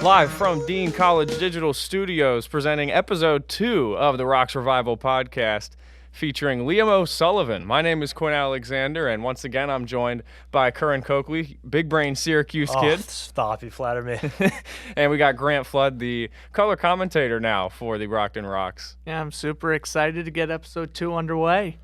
Live from Dean College Digital Studios, presenting episode 2 of the Rox Revival Podcast, featuring Liam O'Sullivan. My name is Quinn Alexander, and once again, I'm joined by Curran Coakley, big brain Syracuse kid. Stop, you flatter me. And we got Grant Flood, the color commentator now for the Brockton Rox. Yeah, I'm super excited to get episode 2 underway.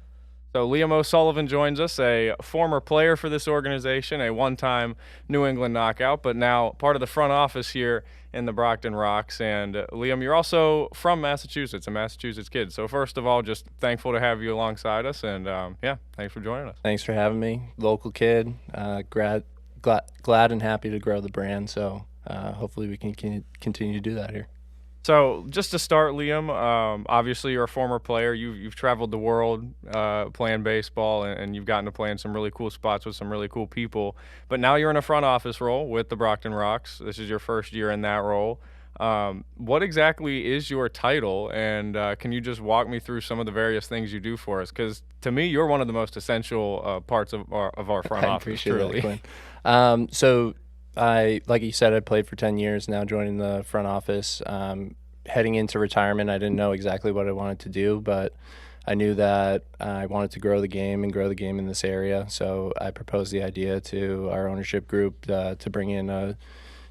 So Liam O'Sullivan joins us, a former player for this organization, a one-time New England knockout, but now part of the front office here in the Brockton Rox. And Liam, you're also from Massachusetts, a Massachusetts kid. So first of all, just thankful to have you alongside us, and thanks for joining us. Thanks for having me. Local kid, glad and happy to grow the brand. So hopefully we can continue to do that here. So just to start, Liam, obviously you're a former player. You've traveled the world playing baseball, and you've gotten to play in some really cool spots with some really cool people. But now you're in a front office role with the Brockton Rox. This is your first year in that role. What exactly is your title, and can you just walk me through some of the various things you do for us? Because to me, you're one of the most essential parts of our front office. I appreciate truly. that, Quinn. So like you said, I played for 10 years, now joining the front office. Heading into retirement, I didn't know exactly what I wanted to do, but I knew that I wanted to grow the game in this area. So I proposed the idea to our ownership group to bring in a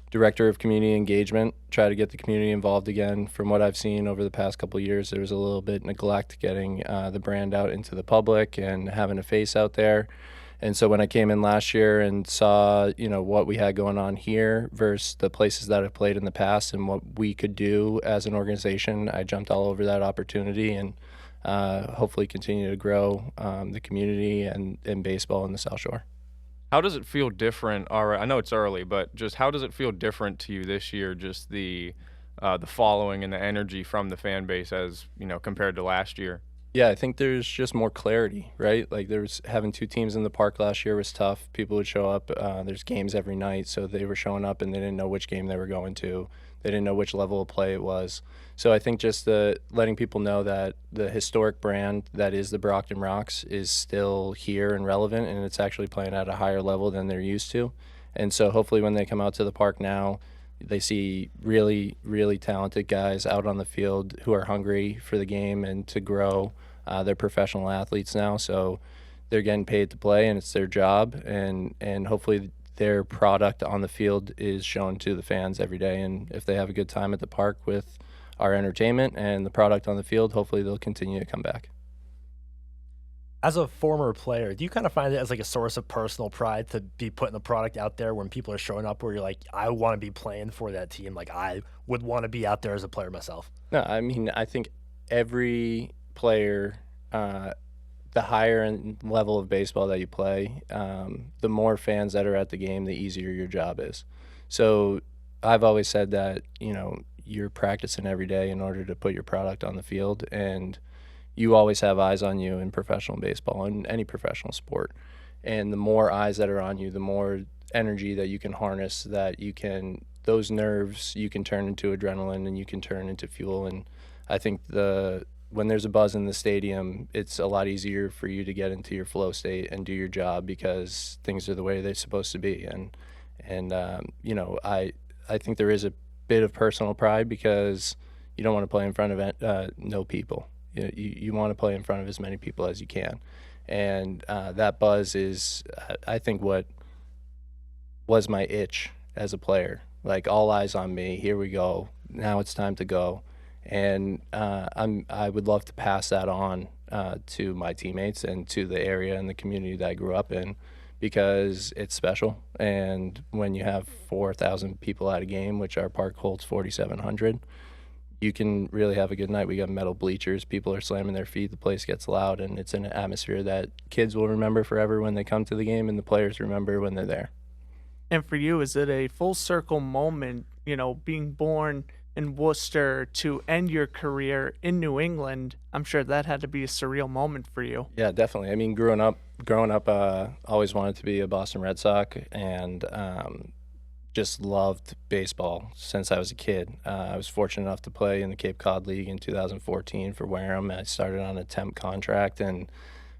director of community engagement, try to get the community involved again. From what I've seen over the past couple of years, there was a little bit neglect getting the brand out into the public and having a face out there. And so when I came in last year and saw, what we had going on here versus the places that I've played in the past and what we could do as an organization, I jumped all over that opportunity and hopefully continue to grow the community and baseball in the South Shore. How does it feel different? I know it's early, but just how does it feel different to you this year, just the following and the energy from the fan base as, compared to last year? Yeah, I think there's just more clarity, right? Like having 2 teams in the park last year was tough. People would show up. There's games every night, so they were showing up and they didn't know which game they were going to. They didn't know which level of play it was. So I think just letting people know that the historic brand that is the Brockton Rox is still here and relevant, and it's actually playing at a higher level than they're used to. And so hopefully when they come out to the park now, they see really, really talented guys out on the field who are hungry for the game and to grow. They're professional athletes now, so they're getting paid to play, and it's their job. And hopefully their product on the field is shown to the fans every day. And if they have a good time at the park with our entertainment and the product on the field, hopefully they'll continue to come back. As a former player, do you kind of find it as like a source of personal pride to be putting the product out there when people are showing up where you're like, I want to be playing for that team? Like, I would want to be out there as a player myself. No, I mean, I think every player, the higher end level of baseball that you play, the more fans that are at the game, the easier your job is. So I've always said that, you're practicing every day in order to put your product on the field, and you always have eyes on you in professional baseball and any professional sport. And the more eyes that are on you, the more energy that you can harness, those nerves you can turn into adrenaline and you can turn into fuel. And I think when there's a buzz in the stadium, it's a lot easier for you to get into your flow state and do your job because things are the way they're supposed to be. And I think there is a bit of personal pride because you don't want to play in front of no people. You want to play in front of as many people as you can. And that buzz is, I think, what was my itch as a player. Like, all eyes on me, here we go, now it's time to go. And I would love to pass that on to my teammates and to the area and the community that I grew up in because it's special. And when you have 4,000 people at a game, which our park holds 4,700, you can really have a good night. We got metal bleachers, people are slamming their feet, the place gets loud, and it's an atmosphere that kids will remember forever when they come to the game and the players remember when they're there. And for you, is it a full circle moment, being born in Worcester to end your career in New England? I'm sure that had to be a surreal moment for you. Yeah, definitely. I mean, growing up, always wanted to be a Boston Red Sox, and just loved baseball since I was a kid. I was fortunate enough to play in the Cape Cod League in 2014 for Wareham. I started on a temp contract and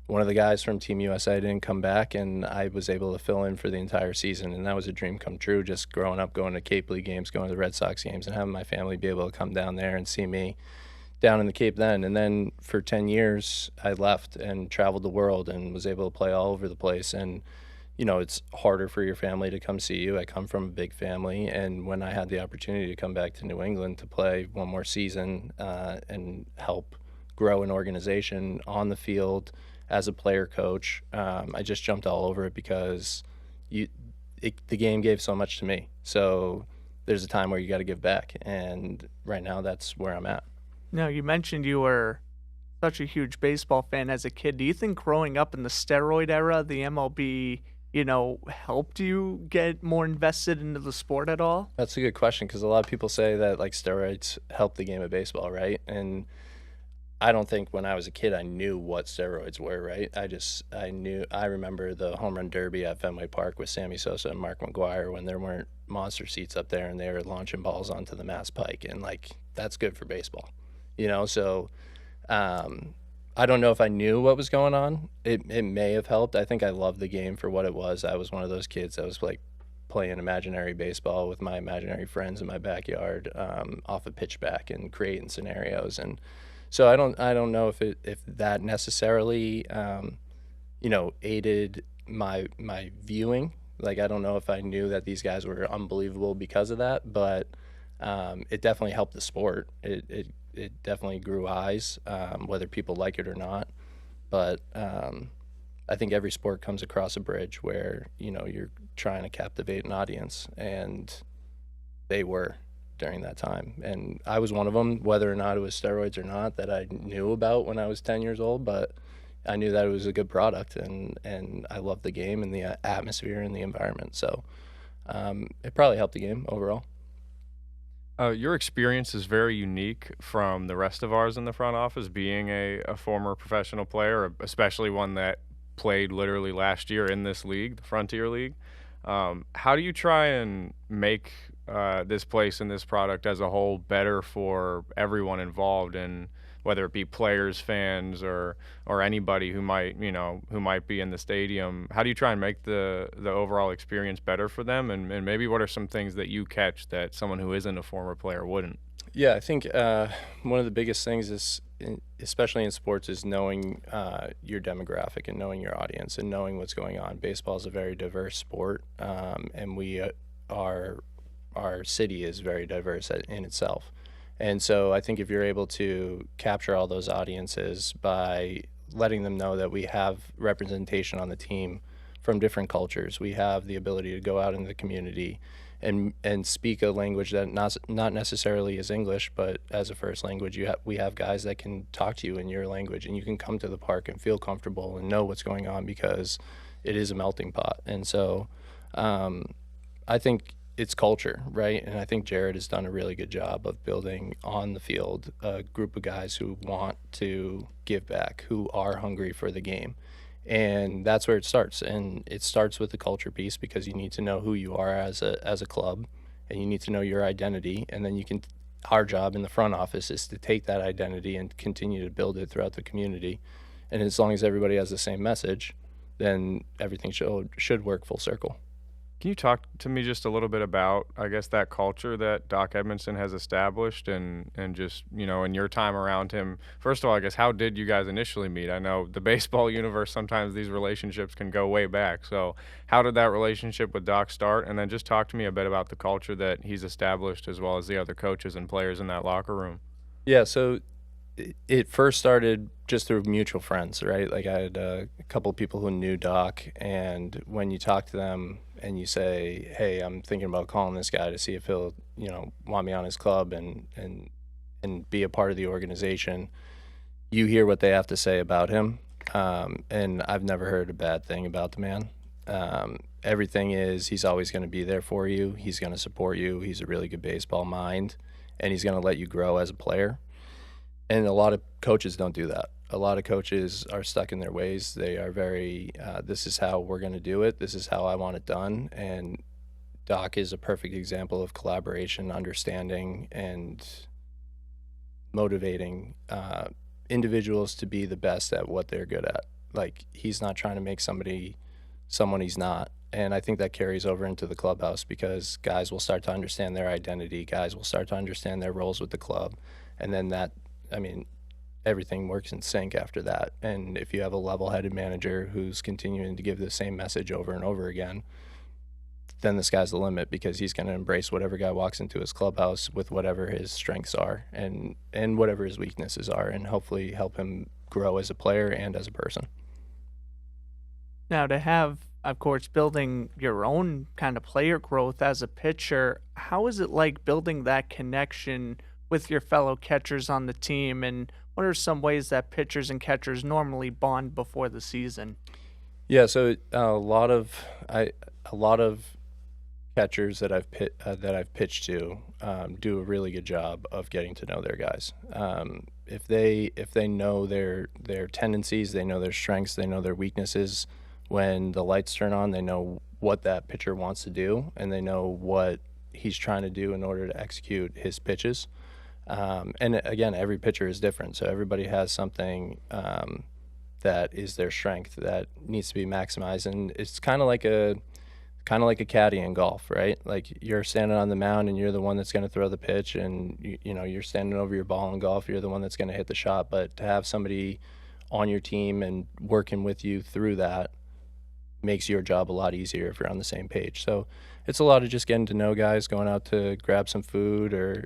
one of the guys from Team USA didn't come back, and I was able to fill in for the entire season, and that was a dream come true, just growing up, going to Cape League games, going to the Red Sox games, and having my family be able to come down there and see me down in the Cape then. And then for 10 years, I left and traveled the world and was able to play all over the place. And, you know, it's harder for your family to come see you. I come from a big family, and when I had the opportunity to come back to New England to play one more season and help grow an organization on the field as a player coach, I just jumped all over it because the game gave so much to me. So there's a time where you got to give back, and right now that's where I'm at. Now, you mentioned you were such a huge baseball fan as a kid. Do you think growing up in the steroid era, the MLB, you know, helped you get more invested into the sport at all? That's a good question, because a lot of people say that like steroids help the game of baseball, right? And I don't think when I was a kid I knew what steroids were, right? I remember the home run derby at Fenway Park with Sammy Sosa and Mark McGwire when there weren't monster seats up there and they were launching balls onto the Mass Pike, and like that's good for baseball, you know? So I don't know if I knew what was going on. It may have helped. I think I loved the game for what it was. I was one of those kids that was like playing imaginary baseball with my imaginary friends in my backyard off a pitchback and creating scenarios. And so I don't know if that necessarily aided my viewing. Like, I don't know if I knew that these guys were unbelievable because of that, but it definitely helped the sport. It definitely grew eyes, whether people like it or not. But I think every sport comes across a bridge where, you know, you're trying to captivate an audience, and they were during that time. And I was one of them, whether or not it was steroids or not, that I knew about when I was 10 years old, but I knew that it was a good product, and I loved the game and the atmosphere and the environment. So it probably helped the game overall. Your experience is very unique from the rest of ours in the front office, being a former professional player, especially one that played literally last year in this league, the Frontier League. How do you try and make this place and this product as a whole better for everyone involved, and whether it be players, fans, or anybody who might be in the stadium? How do you try and make the overall experience better for them, and maybe what are some things that you catch that someone who isn't a former player wouldn't? Yeah, I think one of the biggest things is, especially in sports, is knowing your demographic and knowing your audience and knowing what's going on. Baseball is a very diverse sport, and our city is very diverse in itself. And so I think if you're able to capture all those audiences by letting them know that we have representation on the team from different cultures, we have the ability to go out in the community and speak a language that not necessarily is English, but as a first language, we have guys that can talk to you in your language, and you can come to the park and feel comfortable and know what's going on, because it is a melting pot. And so I think it's culture, right? And I think Jared has done a really good job of building on the field a group of guys who want to give back, who are hungry for the game. And that's where it starts. And it starts with the culture piece, because you need to know who you are as a club, and you need to know your identity. And then our job in the front office is to take that identity and continue to build it throughout the community. And as long as everybody has the same message, then everything should work full circle. Can you talk to me just a little bit about, I guess, that culture that Doc Edmondson has established, and just, you know, in your time around him? First of all, I guess, how did you guys initially meet? I know the baseball universe, sometimes these relationships can go way back. So how did that relationship with Doc start? And then just talk to me a bit about the culture that he's established, as well as the other coaches and players in that locker room. Yeah, so it first started just through mutual friends, right? Like, I had a couple of people who knew Doc, and when you talk to them and you say, hey, I'm thinking about calling this guy to see if he'll, you know, want me on his club and be a part of the organization, you hear what they have to say about him. And I've never heard a bad thing about the man. Everything is, he's always going to be there for you. He's going to support you. He's a really good baseball mind, and he's going to let you grow as a player. And a lot of coaches don't do that. A lot of coaches are stuck in their ways. They are very, this is how we're going to do it. This is how I want it done. And Doc is a perfect example of collaboration, understanding, and motivating individuals to be the best at what they're good at. Like, he's not trying to make somebody someone he's not. And I think that carries over into the clubhouse because guys will start to understand their identity. Guys will start to understand their roles with the club. And then everything works in sync after that. And if you have a level-headed manager who's continuing to give the same message over and over again, then the sky's the limit because he's going to embrace whatever guy walks into his clubhouse with whatever his strengths are and whatever his weaknesses are, and hopefully help him grow as a player and as a person. Now, to have, of course, building your own kind of player growth as a pitcher, how is it like building that connection with your fellow catchers on the team, and what are some ways that pitchers and catchers normally bond before the season? Yeah, so a lot of catchers that I've pitched to do a really good job of getting to know their guys. If they know their tendencies, they know their strengths, they know their weaknesses. When the lights turn on, they know what that pitcher wants to do, and they know what he's trying to do in order to execute his pitches. And again, every pitcher is different, so everybody has something that is their strength that needs to be maximized. And it's kind of like a caddy in golf, right? Like, you're standing on the mound and you're the one that's going to throw the pitch, and you're standing over your ball in golf, you're the one that's going to hit the shot. But to have somebody on your team and working with you through that makes your job a lot easier if you're on the same page. So it's a lot of just getting to know guys, going out to grab some food, or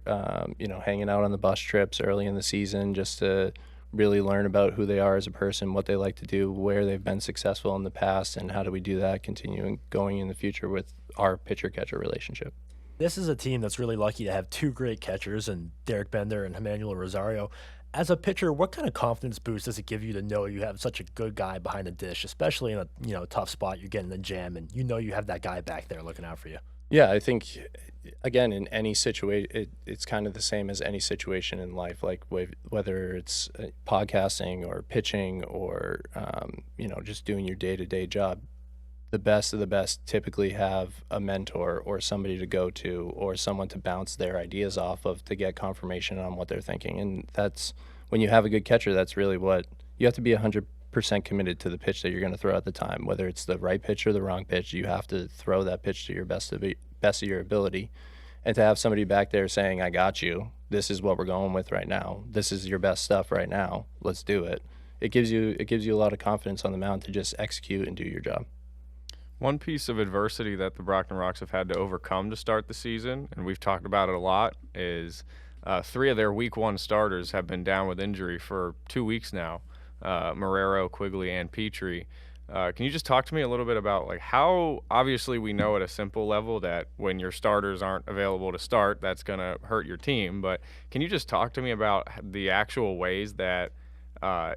hanging out on the bus trips early in the season just to really learn about who they are as a person, what they like to do, where they've been successful in the past, and how do we do that continuing going in the future with our pitcher-catcher relationship. This is a team that's really lucky to have two great catchers in Derek Bender and Emmanuel Rosario. As a pitcher, what kind of confidence boost does it give you to know you have such a good guy behind the dish, especially in a tough spot, you're getting the jam, and you have that guy back there looking out for you? Yeah, I think, again, in any situation, it's kind of the same as any situation in life, like whether it's podcasting or pitching or, just doing your day-to-day job. The best of the best typically have a mentor or somebody to go to or someone to bounce their ideas off of to get confirmation on what they're thinking. And that's when you have a good catcher, that's really what you have to be 100% committed to the pitch that you're going to throw at the time, whether it's the right pitch or the wrong pitch. You have to throw that pitch to your best of your ability. And to have somebody back there saying, I got you, this is what we're going with right now, this is your best stuff right now, let's do it. It gives you a lot of confidence on the mound to just execute and do your job. One piece of adversity that the Brockton Rox have had to overcome to start the season, and we've talked about it a lot, is 3 of their Week 1 starters have been down with injury for 2 weeks now, Marrero, Quigley, and Petrie. Can you just talk to me a little bit about how, obviously we know at a simple level that when your starters aren't available to start, that's going to hurt your team, but can you just talk to me about the actual ways that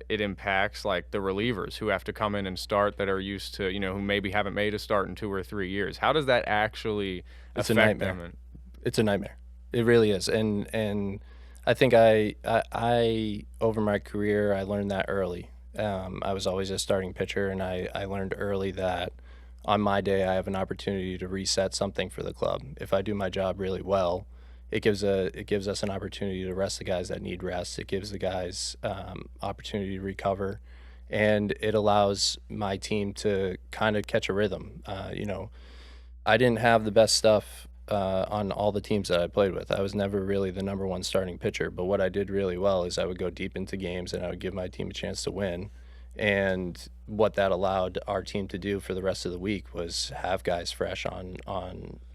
it impacts the relievers who have to come in and start that are used to, who maybe haven't made a start in 2 or 3 years? How does that actually affect them? It's a nightmare. It really is. And I think I over my career, I learned that early. I was always a starting pitcher, and I learned early that on my day I have an opportunity to reset something for the club. If I do my job really well, it gives us an opportunity to rest the guys that need rest. It gives the guys opportunity to recover, and it allows my team to kind of catch a rhythm. I didn't have the best stuff on all the teams that I played with. I was never really the number one starting pitcher, but what I did really well is I would go deep into games and I would give my team a chance to win. And what that allowed our team to do for the rest of the week was have guys fresh on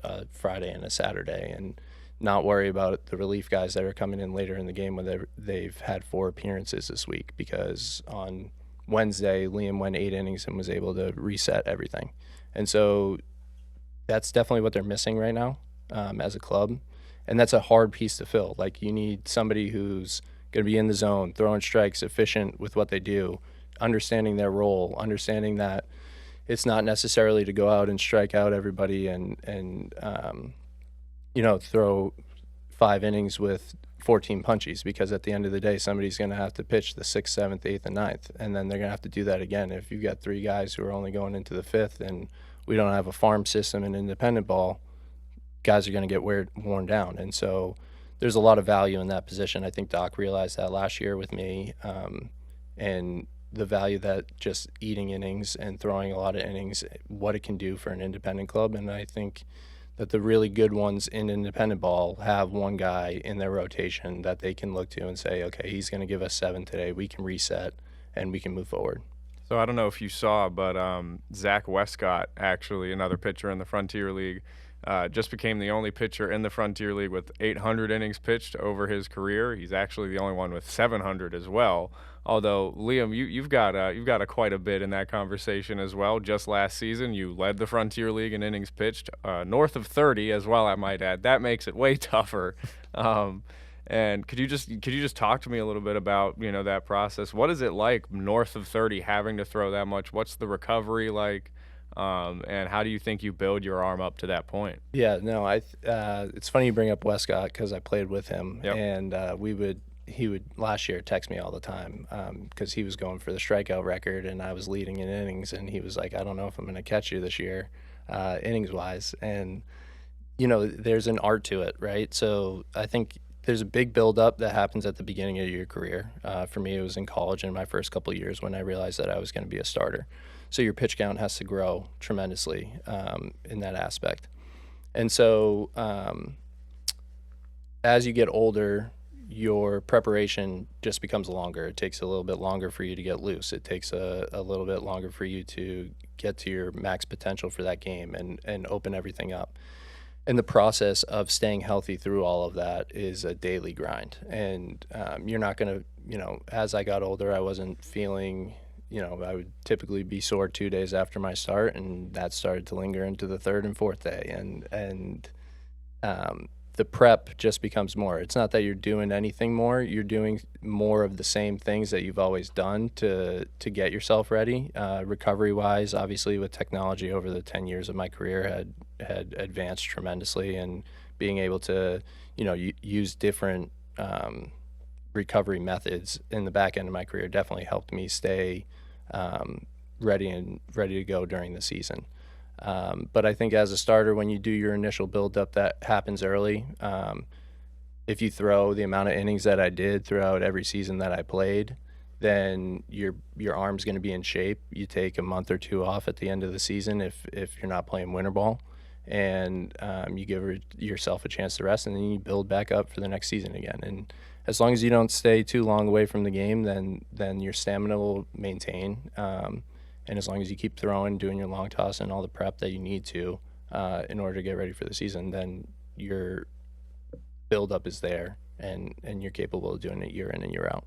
a Friday and a Saturday, and not worry about the relief guys that are coming in later in the game when they've had 4 appearances this week, because on Wednesday, Liam went 8 innings and was able to reset everything. And so that's definitely what they're missing right now as a club. And that's a hard piece to fill. You need somebody who's going to be in the zone, throwing strikes, efficient with what they do, understanding their role, understanding that it's not necessarily to go out and strike out everybody and throw 5 innings with 14 punchies, because at the end of the day, somebody's going to have to pitch the 6th, 7th, 8th, and 9th, and then they're going to have to do that again. If you've got 3 guys who are only going into the 5th and we don't have a farm system and independent ball, guys are going to get worn down. And so there's a lot of value in that position. I think Doc realized that last year with me, and the value that just eating innings and throwing a lot of innings, what it can do for an independent club. And I think that the really good ones in independent ball have one guy in their rotation that they can look to and say, okay, he's going to give us 7 today. We can reset and we can move forward. So I don't know if you saw, but Zach Westcott, actually another pitcher in the Frontier League, just became the only pitcher in the Frontier League with 800 innings pitched over his career. He's actually the only one with 700 as well. Although Liam, you've got quite a bit in that conversation as well. Just last season, you led the Frontier League in innings pitched, north of 30 as well, I might add. That makes it way tougher. And could you just talk to me a little bit about, that process? What is it like north of 30 having to throw that much? What's the recovery like? And how do you think you build your arm up to that point? Yeah, no, it's funny you bring up Westcott because I played with him, Yep. and he would last year text me all the time because he was going for the strikeout record and I was leading in innings, and he was like, I don't know if I'm going to catch you this year, innings wise. And there's an art to it, right? So I think there's a big buildup that happens at the beginning of your career. For me, it was in college in my first couple of years when I realized that I was going to be a starter. So your pitch count has to grow tremendously in that aspect. And so as you get older, your preparation just becomes longer. It takes a little bit longer for you to get loose. It takes a little bit longer for you to get to your max potential for that game and open everything up. And the process of staying healthy through all of that is a daily grind. And you're not going to, as I got older, I wasn't feeling, I would typically be sore 2 days after my start, and that started to linger into the third and fourth day. And the prep just becomes more. It's not that you're doing anything more. You're doing more of the same things that you've always done to get yourself ready. Recovery-wise, obviously, with technology over the 10 years of my career had advanced tremendously, and being able to, use different recovery methods in the back end of my career definitely helped me stay ready to go during the season. But I think as a starter, when you do your initial build-up, that happens early. If you throw the amount of innings that I did throughout every season that I played, then your arm's going to be in shape. You take a month or two off at the end of the season if you're not playing winter ball, and you give yourself a chance to rest, and then you build back up for the next season again. And as long as you don't stay too long away from the game, then your stamina will maintain. And as long as you keep throwing, doing your long toss and all the prep that you need to in order to get ready for the season, then your buildup is there, and you're capable of doing it year in and year out.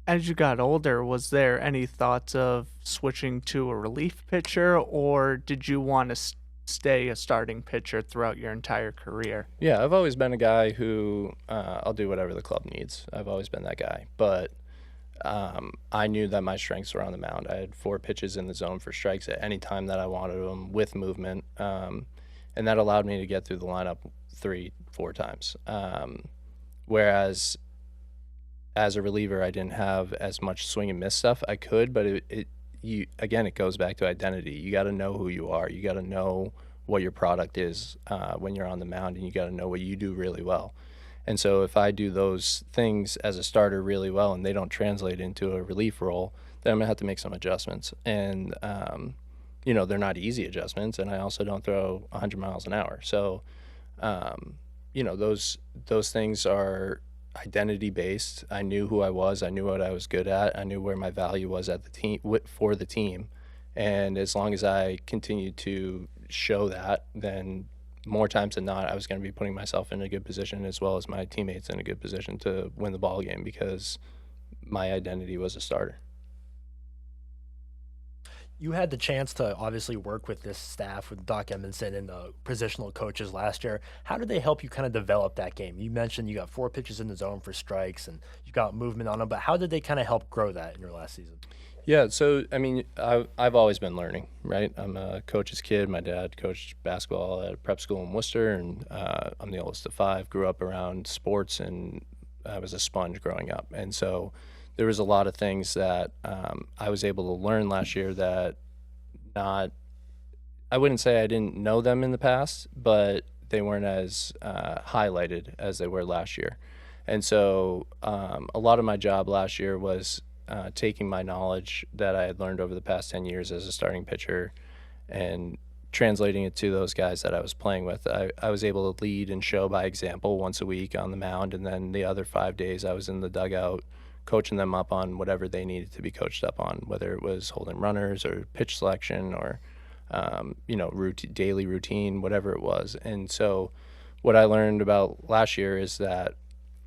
As you got older, was there any thoughts of switching to a relief pitcher, or did you want to stay a starting pitcher throughout your entire career? Yeah, I've always been a guy who I'll do whatever the club needs. I've always been that guy. But I knew that my strengths were on the mound. I had 4 pitches in the zone for strikes at any time that I wanted them with movement. And that allowed me to get through the lineup 3-4 times. Whereas as a reliever, I didn't have as much swing and miss stuff. I could, but it goes back to identity. You got to know who you are. You got to know what your product is when you're on the mound, and you got to know what you do really well. And so if I do those things as a starter really well and they don't translate into a relief role, then I'm going to have to make some adjustments. And, they're not easy adjustments, and I also don't throw 100 miles an hour. So, those things are identity-based. I knew who I was. I knew what I was good at. I knew where my value was at the team for the team. And as long as I continued to show that, then more times than not, I was going to be putting myself in a good position, as well as my teammates in a good position to win the ball game, because my identity was a starter. You had the chance to obviously work with this staff with Doc Edmondson and the positional coaches last year. How did they help you kind of develop that game? You mentioned you got 4 pitches in the zone for strikes and you got movement on them, but how did they kind of help grow that in your last season? Yeah, so, I've always been learning, right? I'm a coach's kid. My dad coached basketball at a prep school in Worcester, and I'm the oldest of 5, grew up around sports, and I was a sponge growing up. And so there was a lot of things that I was able to learn last year that I wouldn't say I didn't know them in the past, but they weren't as highlighted as they were last year. And so a lot of my job last year was taking my knowledge that I had learned over the past 10 years as a starting pitcher and translating it to those guys that I was playing with. I was able to lead and show by example once a week on the mound, and then the other 5 days I was in the dugout coaching them up on whatever they needed to be coached up on, whether it was holding runners or pitch selection or daily routine, whatever it was. And so what I learned about last year is that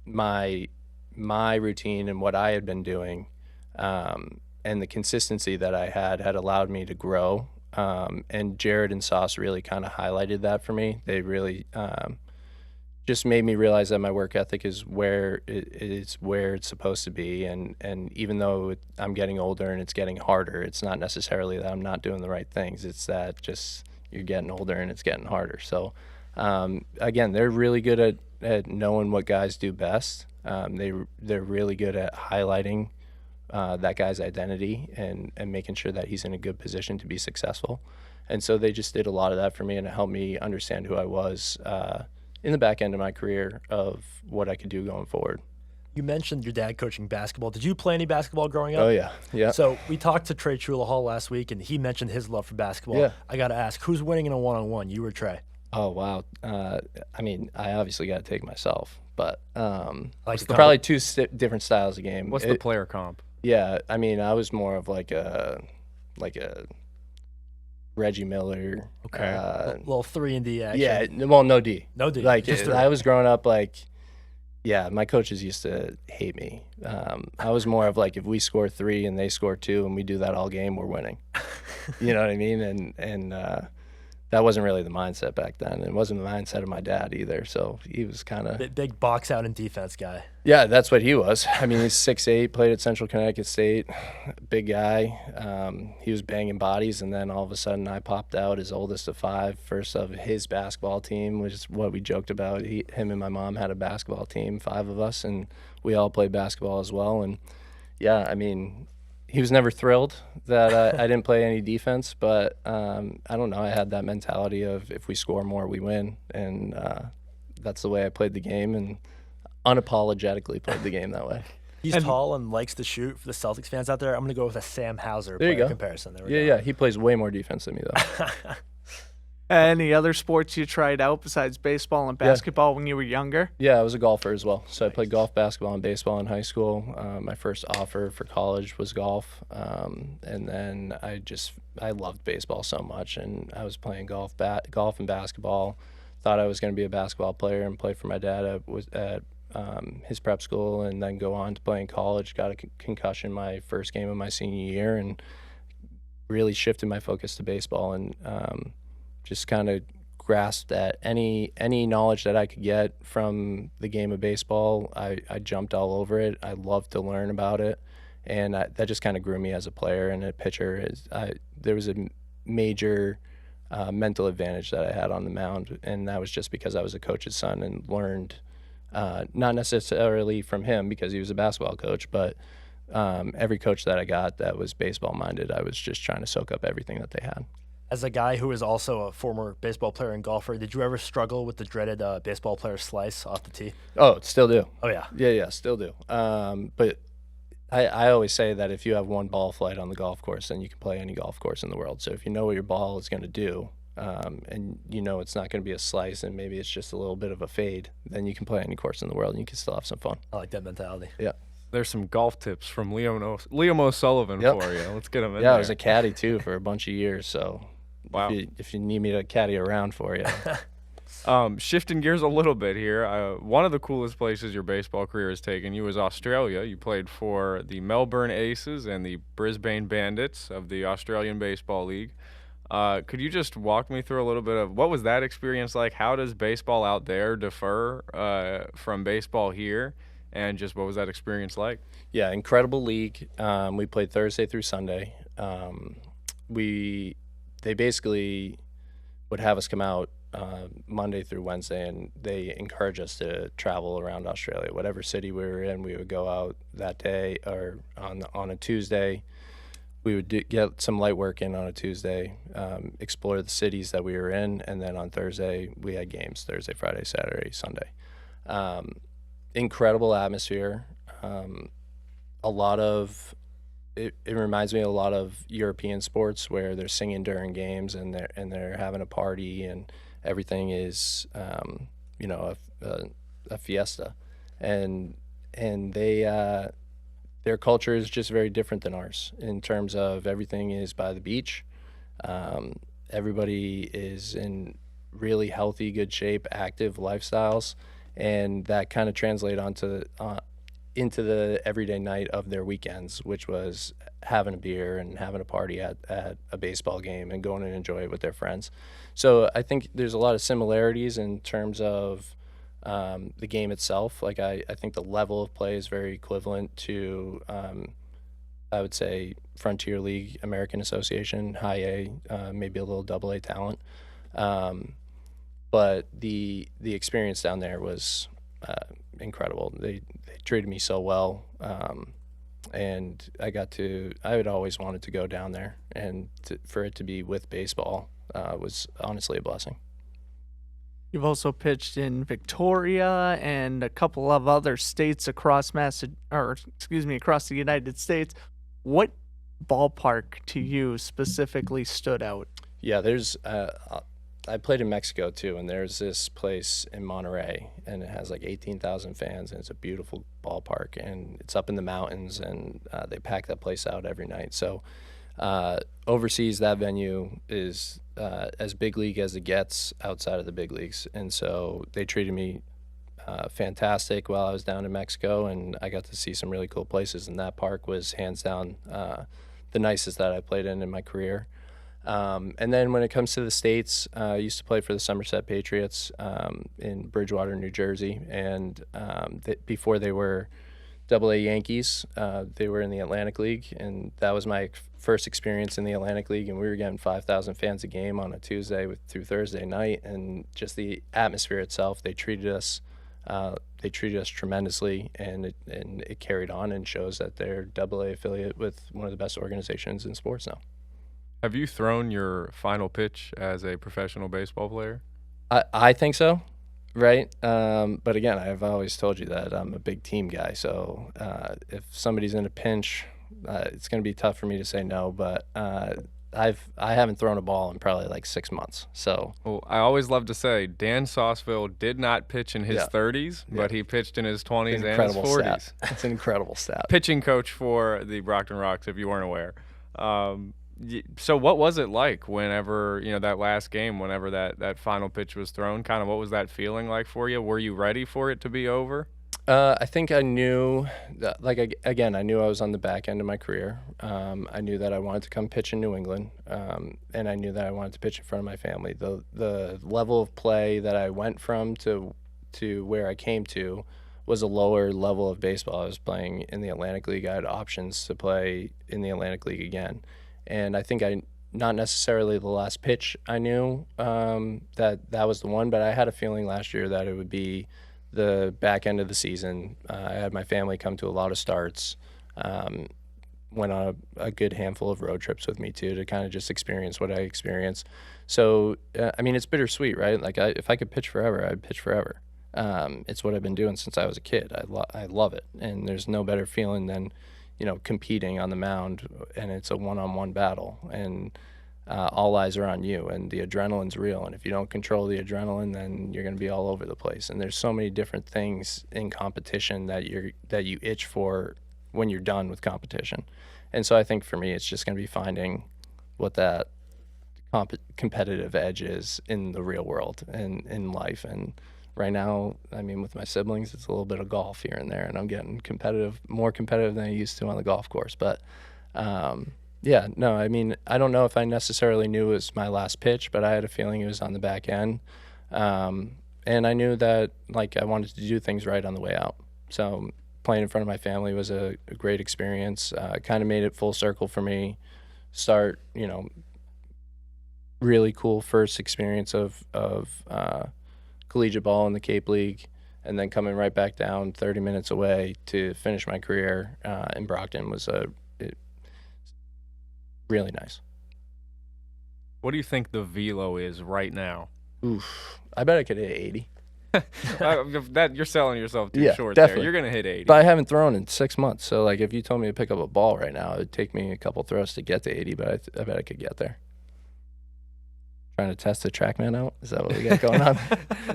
my routine and what I had been doing and the consistency that I had allowed me to grow. And Jared and Sauce really kind of highlighted that for me. They really just made me realize that my work ethic is where it's supposed to be. And even though I'm getting older and it's getting harder, it's not necessarily that I'm not doing the right things. It's that just you're getting older and it's getting harder. So again, they're really good at knowing what guys do best. They're really good at highlighting that guy's identity and making sure that he's in a good position to be successful. And so they just did a lot of that for me, and it helped me understand who I was in the back end of my career of what I could do going forward. You mentioned your dad coaching basketball. Did you play any basketball growing up? Oh, yeah. Yeah. So we talked to Trey Trulahall last week, and he mentioned his love for basketball. Yeah. I got to ask, who's winning in a one-on-one, you or Trey? Oh, wow. I mean, I obviously got to take myself, but Like probably two different styles of game. What's the player comp? Yeah, I mean, I was more of like a Reggie Miller. Okay. Little 3-and-D action. Yeah, well, no D. No D. Like Just I was growing up like, yeah, my coaches used to hate me. I was more of like, if we score 3 and they score 2 and we do that all game, we're winning. You know what I mean? And that wasn't really the mindset back then. It wasn't the mindset of my dad either. So he was kind of big box out and defense guy. Yeah, that's what he was. I mean, he's 6'8", played at Central Connecticut State, big guy. He was banging bodies, and then all of a sudden I popped out as oldest of 5, first of his basketball team, which is what we joked about. Him and my mom had a basketball team, 5 of us, and we all played basketball as well. And yeah, I mean, he was never thrilled that I didn't play any defense, but I don't know. I had that mentality of if we score more, we win, and that's the way I played the game and unapologetically played the game that way. He's tall and likes to shoot. For the Celtics fans out there, I'm going to go with a Sam Hauser There you go. comparison. There we Yeah, go. yeah. He plays way more defense than me, though. Any other sports you tried out besides baseball and basketball when you were younger? Yeah, I was a golfer as well. So I played golf, basketball, and baseball in high school. My first offer for college was golf. And then I loved baseball so much, and I was playing golf and basketball. Thought I was going to be a basketball player and play for my dad at his prep school, and then go on to play in college. Got a concussion my first game of my senior year, and really shifted my focus to baseball, and just kind of grasped that any knowledge that I could get from the game of baseball, I jumped all over it. I loved to learn about it, and that just kind of grew me as a player and a pitcher. There was a major mental advantage that I had on the mound, and that was just because I was a coach's son and learned not necessarily from him because he was a basketball coach, but every coach that I got that was baseball minded, I was just trying to soak up everything that they had. As a guy who is also a former baseball player and golfer, did you ever struggle with the dreaded baseball player slice off the tee? Oh, still do. Oh, yeah. Yeah, still do. But I always say that if you have one ball flight on the golf course, then you can play any golf course in the world. So if you know what your ball is going to do, and you know it's not going to be a slice and maybe it's just a little bit of a fade, then you can play any course in the world and you can still have some fun. I like that mentality. Yeah. There's some golf tips from Liam O'Sullivan for you. Let's get him in Yeah, there. I was a caddy too for a bunch of years, so Wow. if you need me to caddy around for you. Shifting gears a little bit here, one of the coolest places your baseball career has taken you is Australia. You played for the Melbourne Aces and the Brisbane Bandits of the Australian Baseball League. Could you just walk me through a little bit of what was that experience like? How does baseball out there differ from baseball here? And just what was that experience like? Yeah, incredible league. We played Thursday through Sunday. They basically would have us come out Monday through Wednesday, and they encourage us to travel around Australia. Whatever city we were in, we would go out that day, or on a Tuesday. We would get some light work in on a Tuesday, explore the cities that we were in, and then on Thursday we had games, Thursday, Friday, Saturday, Sunday. Incredible atmosphere, a lot of it reminds me a lot of European sports where they're singing during games and they're having a party and everything is a fiesta, and they their culture is just very different than ours in terms of everything is by the beach. Everybody is in really healthy, good shape, active lifestyles, and that kind of translate into the everyday night of their weekends, which was having a beer and having a party at a baseball game and going and enjoy it with their friends. So I think there's a lot of similarities in terms of the game itself. Like I think the level of play is very equivalent to I would say Frontier League, American Association, high A, maybe a little double A talent. But the experience down there was incredible. They treated me so well, and I had always wanted to go down there, and for it to be with baseball was honestly a blessing. You've also pitched in Victoria and a couple of other states across across the United States. What ballpark to you specifically stood out? Yeah, there's I played in Mexico too, and there's this place in Monterrey, and it has like 18,000 fans, and it's a beautiful ballpark, and it's up in the mountains, and they pack that place out every night. So overseas, that venue is as big league as it gets outside of the big leagues, and so they treated me fantastic while I was down in Mexico, and I got to see some really cool places, and that park was hands down the nicest that I played in my career. And then when it comes to the States, I used to play for the Somerset Patriots in Bridgewater, New Jersey. And before they were Double-A Yankees, they were in the Atlantic League. And that was my first experience in the Atlantic League. And we were getting 5,000 fans a game on a Tuesday through Thursday night. And just the atmosphere itself, they treated us tremendously. And it carried on and shows that they're Double-A affiliate with one of the best organizations in sports now. Have you thrown your final pitch as a professional baseball player? I think so, right? But again, I've always told you that I'm a big team guy. So if somebody's in a pinch, it's going to be tough for me to say no. But I haven't thrown a ball in probably like 6 months. So Well, I always love to say Dan Sauceville did not pitch in his 30s, but he pitched in his 20s and his 40s. It's an incredible stat. Pitching coach for the Brockton Rox, if you weren't aware. So what was it like whenever, that last game, whenever that final pitch was thrown? Kind of what was that feeling like for you? Were you ready for it to be over? I think I knew that, I knew I was on the back end of my career. I knew that I wanted to come pitch in New England, and I knew that I wanted to pitch in front of my family. The level of play that I went from to where I came to was a lower level of baseball. I was playing in the Atlantic League. I had options to play in the Atlantic League again. And I think not necessarily the last pitch I knew that was the one, but I had a feeling last year that it would be the back end of the season. I had my family come to a lot of starts, went on a good handful of road trips with me too to kind of just experience what I experienced. So, it's bittersweet, right? Like if I could pitch forever, I'd pitch forever. It's what I've been doing since I was a kid. I love it. And there's no better feeling than competing on the mound, and it's a one-on-one battle, and all eyes are on you, and the adrenaline's real. And if you don't control the adrenaline, then you're going to be all over the place. And there's so many different things in competition that you itch for when you're done with competition. And so I think for me, it's just going to be finding what that competitive edge is in the real world and in life. And right now, with my siblings, it's a little bit of golf here and there, and I'm getting more competitive than I used to on the golf course. But, I don't know if I necessarily knew it was my last pitch, but I had a feeling it was on the back end. And I knew that, I wanted to do things right on the way out. So playing in front of my family was a great experience. Kind of made it full circle for me. Start, really cool first experience of collegiate ball in the Cape League, and then coming right back down 30 minutes away to finish my career in Brockton was really nice. What do you think the velo is right now? Oof, I bet I could hit 80. That you're selling yourself too Yeah, short definitely. there. You're gonna hit 80. But I haven't thrown in 6 months. So, like, if you told me to pick up a ball right now, it would take me a couple throws to get to 80, but I bet I could get there. Trying to test the TrackMan out? Is that what we got going on?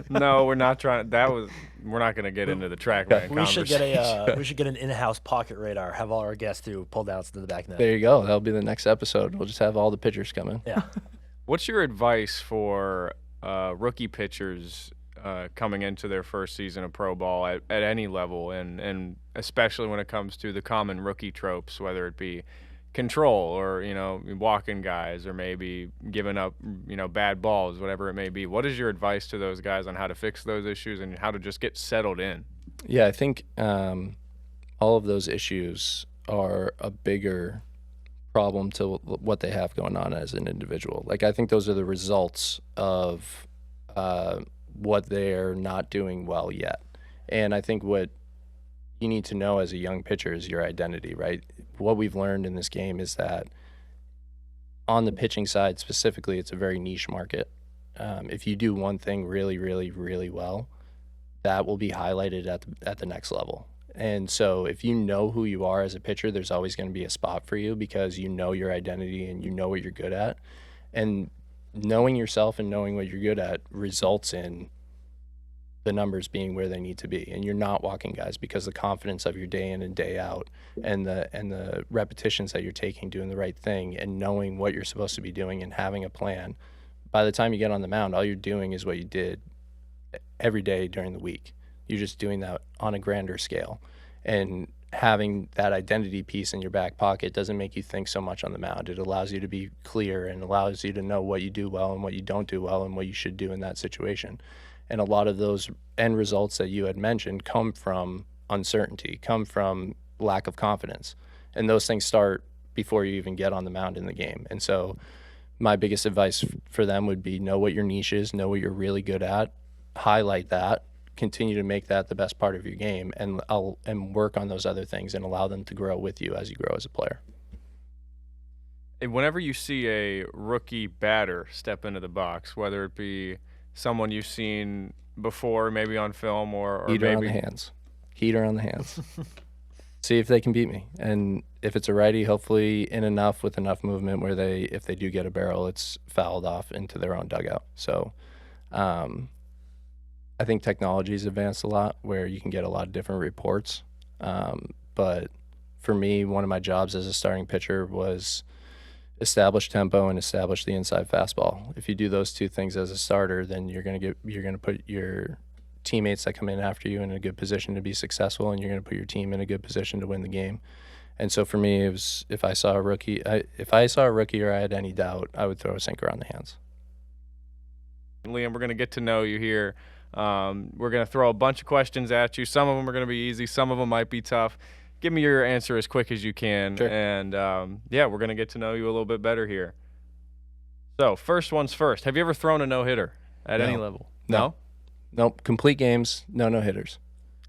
No, we're not trying. We're not gonna get into the TrackMan We should get conversation. we should get an in-house pocket radar. Have all our guests do pull downs to the back net. There you go. That'll be the next episode. We'll just have all the pitchers come in. Yeah. What's your advice for rookie pitchers coming into their first season of pro ball at any level, and especially when it comes to the common rookie tropes, whether it be control or walking guys or maybe giving up bad balls, whatever it may be? What is your advice to those guys on how to fix those issues and how to just get settled in? Yeah, I think all of those issues are a bigger problem to what they have going on as an individual. Like, I think those are the results of what they're not doing well yet. And I think what you need to know as a young pitcher is your identity, right? What we've learned in this game is that on the pitching side specifically, it's a very niche market. If you do one thing really, really, really well, that will be highlighted at the next level. And so if you know who you are as a pitcher, there's always going to be a spot for you because you know your identity and you know what you're good at. And knowing yourself and knowing what you're good at results in the numbers being where they need to be. And you're not walking guys because the confidence of your day in and day out and the repetitions that you're taking, doing the right thing and knowing what you're supposed to be doing and having a plan. By the time you get on the mound, all you're doing is what you did every day during the week. You're just doing that on a grander scale. And having that identity piece in your back pocket doesn't make you think so much on the mound. It allows you to be clear and allows you to know what you do well and what you don't do well and what you should do in that situation. And a lot of those end results that you had mentioned come from uncertainty, come from lack of confidence. And those things start before you even get on the mound in the game. And so my biggest advice for them would be know what your niche is, know what you're really good at, highlight that, continue to make that the best part of your game, and work on those other things and allow them to grow with you as you grow as a player. And whenever you see a rookie batter step into the box, whether it be someone you've seen before, maybe on film or Heater maybe on the hands. Heater on the hands. See if they can beat me. And if it's a righty, hopefully with enough movement where if they do get a barrel, it's fouled off into their own dugout. So I think technology's advanced a lot where you can get a lot of different reports. But for me, one of my jobs as a starting pitcher was establish tempo and establish the inside fastball. If you do those two things as a starter, then you're going to put your teammates that come in after you in a good position to be successful, and you're going to put your team in a good position to win the game. And so for me, it was if I saw a rookie or I had any doubt, I would throw a sinker on the hands. Liam, we're going to get to know you here. We're going to throw a bunch of questions at you. Some of them are going to be easy. Some of them might be tough. Give me your answer as quick as you can. Sure. And, we're going to get to know you a little bit better here. So, first one's first. Have you ever thrown a no-hitter at any level? No? Nope. Complete games, no hitters.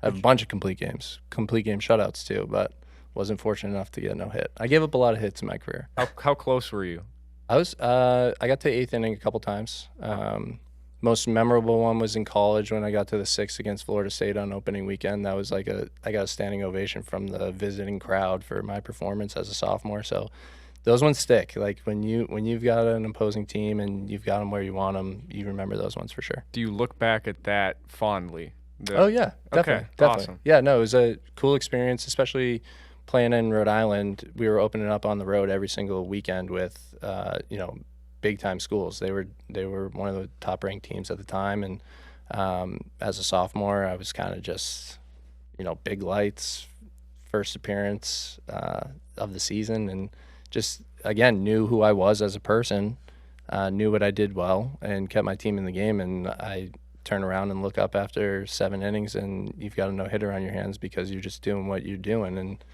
I have a bunch of complete game shutouts too, but wasn't fortunate enough to get a no-hit. I gave up a lot of hits in my career. How close were you? I got to eighth inning a couple times. Most memorable one was in college when I got to the sixth against Florida State on opening weekend. That was I got a standing ovation from the visiting crowd for my performance as a sophomore. So those ones stick. Like when you've got an opposing team and you've got them where you want them, you remember those ones for sure. Do you look back at that fondly? Oh yeah, definitely. Awesome. Yeah, no, it was a cool experience, especially playing in Rhode Island. We were opening up on the road every single weekend with big time schools. They were one of the top ranked teams at the time, and as a sophomore, I was kind of just big lights, first appearance of the season, and just again knew who I was as a person, knew what I did well, and kept my team in the game. And I turn around and look up after 7 innings, and you've got a no hitter on your hands because you're just doing what you're doing, and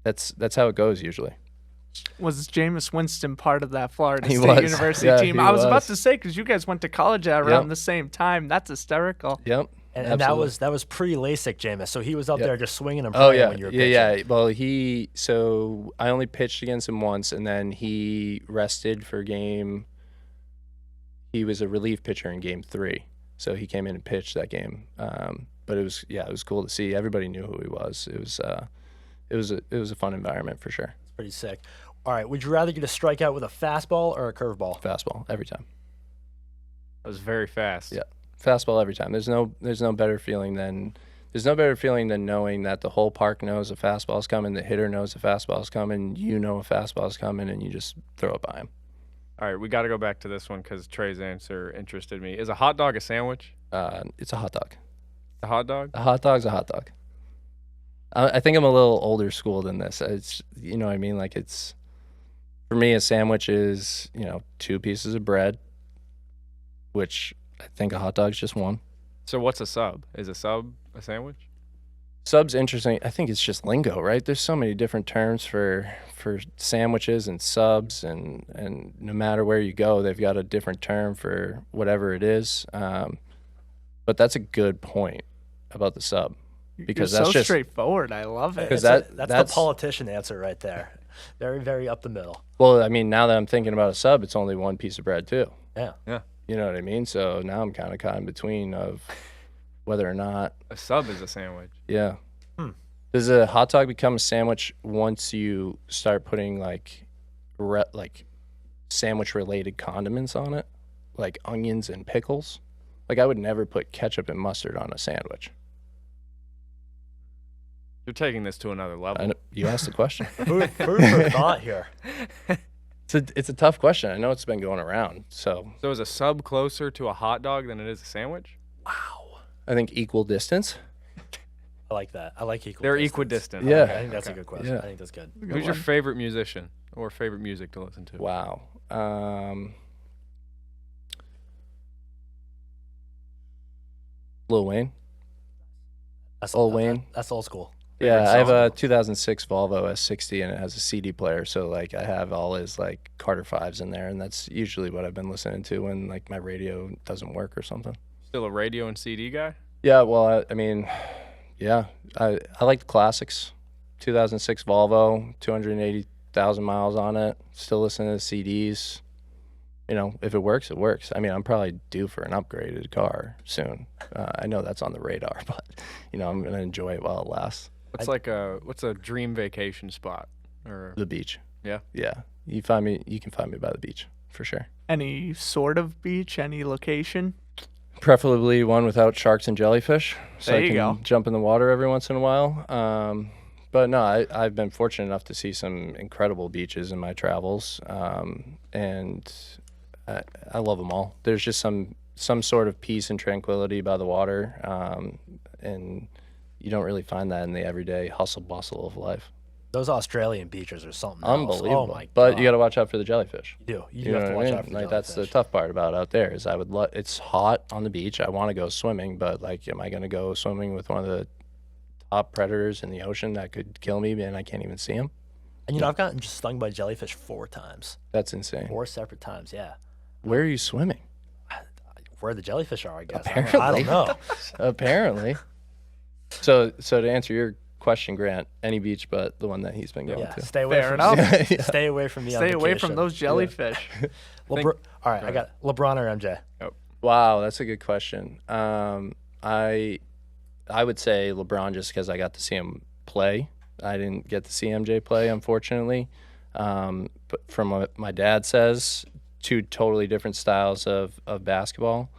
that's how it goes usually. Was Jameis Winston part of that Florida He State was. University Yeah, team? he I was about was. to say, because you guys went to college at around Yep. the same time. That's hysterical. Yep. And that Absolutely. was pre-LASIK, Jameis. So he was out Yep. there just swinging and Oh praying yeah, when you were pitching. yeah. Well, so I only pitched against him once, and then he rested for game. He was a relief pitcher in game 3, So he came in and pitched that game. But it was cool to see. Everybody knew who he was. It was a fun environment for sure. It's pretty sick. All right, would you rather get a strikeout with a fastball or a curveball? Fastball every time. That was very fast. Yeah, fastball every time. There's no better feeling than knowing that the whole park knows a fastball's coming, the hitter knows a fastball's coming, you know a fastball's coming, and you just throw it by him. All right, we got to go back to this one because Trey's answer interested me. Is a hot dog a sandwich? It's a hot dog. A hot dog? A hot dog's a hot dog. I think I'm a little older school than this. It's, you know what I mean? Like, it's, for me, a sandwich is, 2 pieces of bread, which I think a hot dog's just one. So what's a sub? Is a sub a sandwich? Sub's interesting. I think it's just lingo, right? There's so many different terms for sandwiches and subs, and no matter where you go, they've got a different term for whatever it is. But that's a good point about the sub, because You're that's so just straightforward. I love it. Because That's that's the politician answer right there. Very, very up the middle. well, I mean, now that I'm thinking about a sub, it's only one piece of bread too. Yeah. Yeah. You know what I mean? So now I'm kind of caught in between of whether or not. A sub is a sandwich. Yeah. Hmm. Does a hot dog become a sandwich once you start putting like sandwich related condiments on it, like onions and pickles? Like, I would never put ketchup and mustard on a sandwich. You're taking this to another level. You asked the question. Food for thought here. It's a tough question. I know it's been going around. So So is a sub closer to a hot dog than it is a sandwich? Wow. I think equal distance. I like that. I like equal. They're distance. equidistant. Yeah. I think that's a good question. Yeah. I think that's good. Who's your favorite musician or favorite music to listen to? Wow. Lil Wayne. That's Lil Wayne. That's old school. Yeah, I have song? a 2006 Volvo S60 and it has a CD player, so like I have all his like Carter 5s in there, and that's usually what I've been listening to when like my radio doesn't work or something. Still a radio and CD guy? Yeah, well, I mean, yeah, I like the classics. 2006 Volvo, 280,000 miles on it. Still listening to CDs. If it works, it works. I mean, I'm probably due for an upgraded car soon. I know that's on the radar, but I'm gonna enjoy it while it lasts. What's a dream vacation spot? Or The beach. yeah. Yeah, you can find me by the beach for sure. Any sort of beach, any location? Preferably one without sharks and jellyfish, so There I you can go. jump in the water every once in a while. But no, I've been fortunate enough to see some incredible beaches in my travels, and I love them all. There's just some sort of peace and tranquility by the water, and you don't really find that in the everyday hustle bustle of life. Those Australian beaches are something else. Unbelievable. Oh my But God. you got to watch out for the jellyfish. You do. You You do know have to what watch I out for mean? Like, that's the jellyfish. tough part about out there is it's hot on the beach. I want to go swimming, but like, am I going to go swimming with one of the top predators in the ocean that could kill me and I can't even see him? And I've gotten just stung by jellyfish 4 times. That's insane. 4 separate times, yeah. Where are you swimming? Where the jellyfish are, I guess. Apparently. I don't know. Apparently. So to answer your question, Grant, any beach but the one that he's been going Yeah, to. stay away Fair from enough. Yeah. Stay away from me. on Stay away from vacation. those jellyfish. All right, I got LeBron or MJ. Wow, that's a good question. I would say LeBron just because I got to see him play. I didn't get to see MJ play, unfortunately. But from what my dad says, 2 totally different styles of basketball.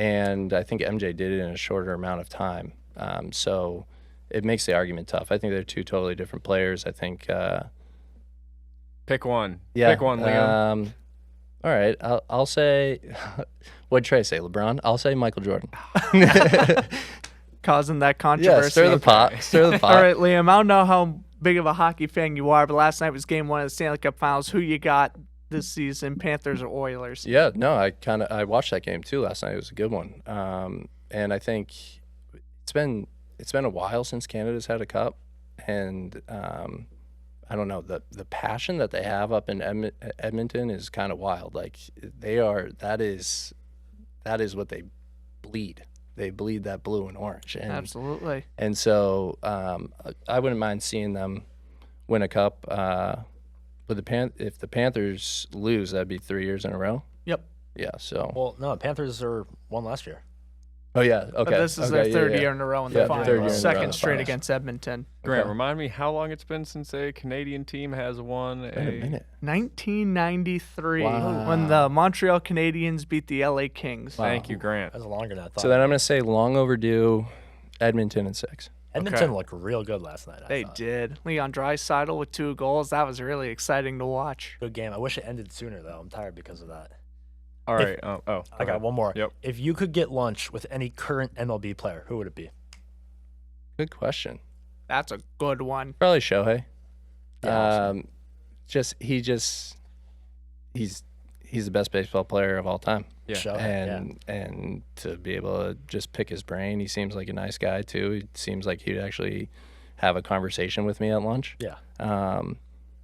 And I think MJ did it in a shorter amount of time. So it makes the argument tough. I think they're 2 totally different players. I think Pick one. yeah. Pick one, Liam. All right, I'll say. What'd Trey say? LeBron. I'll say Michael Jordan. Causing that Yeah, controversy. stir the pot. Stir the pot. All right, Liam, I don't know how big of a hockey fan you are, but last night was game 1 of the Stanley Cup Finals. Who you got this season, Panthers or Oilers? Yeah, no, I watched that game too last night. It was a good one. And I think it's been a while since Canada's had a cup, and I don't know, the passion that they have up in Edmonton is kind of wild. Like that is what they bleed. They bleed that blue and orange. And, Absolutely. And so I wouldn't mind seeing them win a cup. But if the Panthers lose, that'd be 3 years in a row. Yep. Yeah. So. Well, no, Panthers won last year. Oh yeah. Okay. But this is their third year in a row in the Yeah, finals. third year in a row in Second the straight finals. against Edmonton. Grant, Okay. remind me how long it's been since a Canadian team has won Wait a minute. 1993, Wow. when the Montreal Canadiens beat the LA Kings. Wow. Thank you, Grant. That's longer than I thought. So then I'm gonna say long overdue, Edmonton in 6. Edmonton Okay. looked real good last night. They did. Leon Draisaitl with 2 goals. That was really exciting to watch. Good game. I wish it ended sooner though. I'm tired because of that. All If- right. I go got ahead. one more. Yep. If you could get lunch with any current MLB player, who would it be? Good question. That's a good one. Probably Shohei. Yeah, He's the best baseball player of all time. Yeah. Shohei, And to be able to just pick his brain, he seems like a nice guy too. He seems like he'd actually have a conversation with me at lunch. Yeah.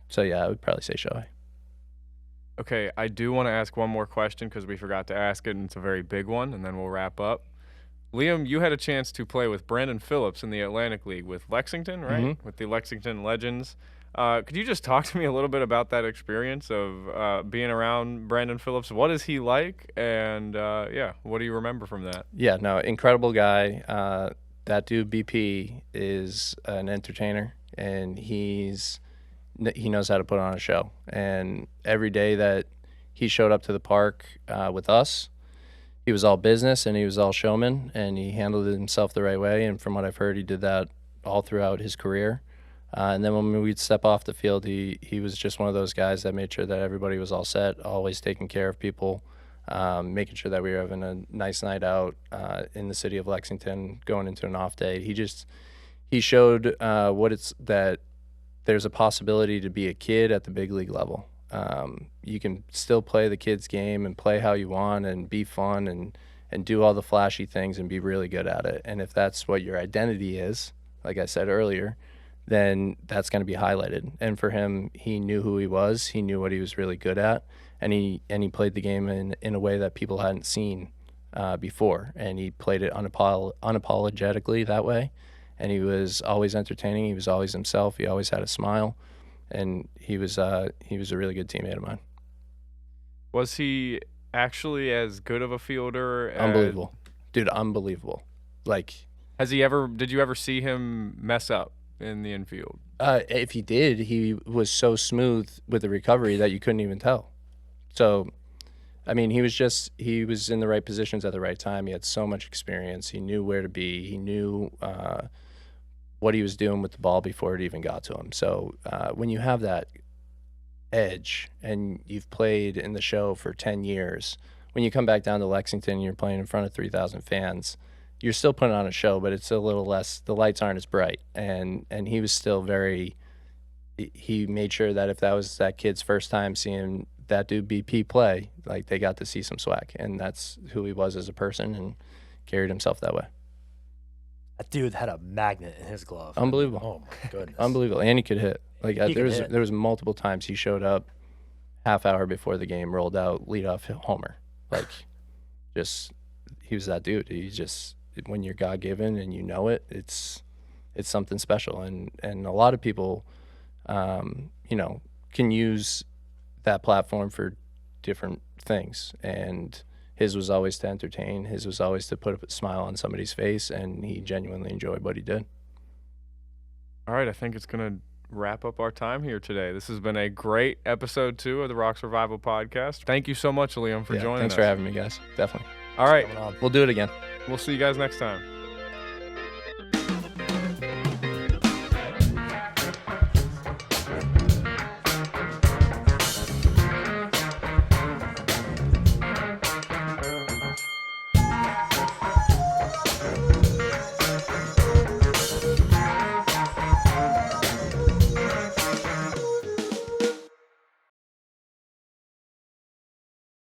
So yeah, I would probably say Shohei. Okay, I do want to ask one more question because we forgot to ask it, and it's a very big one, and then we'll wrap up. Liam, you had a chance to play with Brandon Phillips in the Atlantic League with Lexington, right? Mhm. With the Lexington Legends. Could you just talk to me a little bit about that experience of being around Brandon Phillips? What is he like? And, what do you remember from that? Yeah, no, incredible guy. That dude BP is an entertainer, and he knows how to put on a show. And every day that he showed up to the park with us, he was all business and he was all showman, and he handled himself the right way. And from what I've heard, he did that all throughout his career. And then when we'd step off the field, he was just one of those guys that made sure that everybody was all set, always taking care of people, making sure that we were having a nice night out in the city of Lexington, going into an off day. He showed that there's a possibility to be a kid at the big league level. You can still play the kid's game and play how you want and be fun and do all the flashy things and be really good at it. And if that's what your identity is, like I said earlier, then that's going to be highlighted. And for him, he knew who he was. He knew what he was really good at, and he played the game in a way that people hadn't seen before. And he played it unapologetically that way. And he was always entertaining. He was always himself. He always had a smile, and he was a really good teammate of mine. Was he actually as good of a fielder? Unbelievable, dude. Unbelievable. Like, Did you ever see him mess up in the infield? if he did, he was so smooth with the recovery that you couldn't even tell. So, I mean, he was in the right positions at the right time. He had so much experience. He knew where to be. He knew what he was doing with the ball before it even got to him. So when you have that edge and you've played in the show for 10 years, when you come back down to Lexington and you're playing in front of 3,000 fans, you're still putting on a show, but it's a little less, the lights aren't as bright. And he was still he made sure that if that was that kid's first time seeing that dude BP play, like, they got to see some swag. And that's who he was as a person, and carried himself that way. That dude had a magnet in his glove. Unbelievable. Oh my goodness. Unbelievable. And he could hit. Like, He could hit. there was multiple times he showed up half hour before the game, rolled out, leadoff homer. Like, just, he was that dude. He just, when you're God given and you know it, it's something special. And a lot of people, can use that platform for different things. And his was always to entertain. His was always to put a smile on somebody's face, and he genuinely enjoyed what he did. All right, I think it's going to wrap up our time here today. This has been a great episode 2 of the Rox Revival Podcast. Thank you so much, Liam, for joining Thanks us. for having me, guys. Definitely. All right, Coming on. We'll do it again. we'll see you guys next time.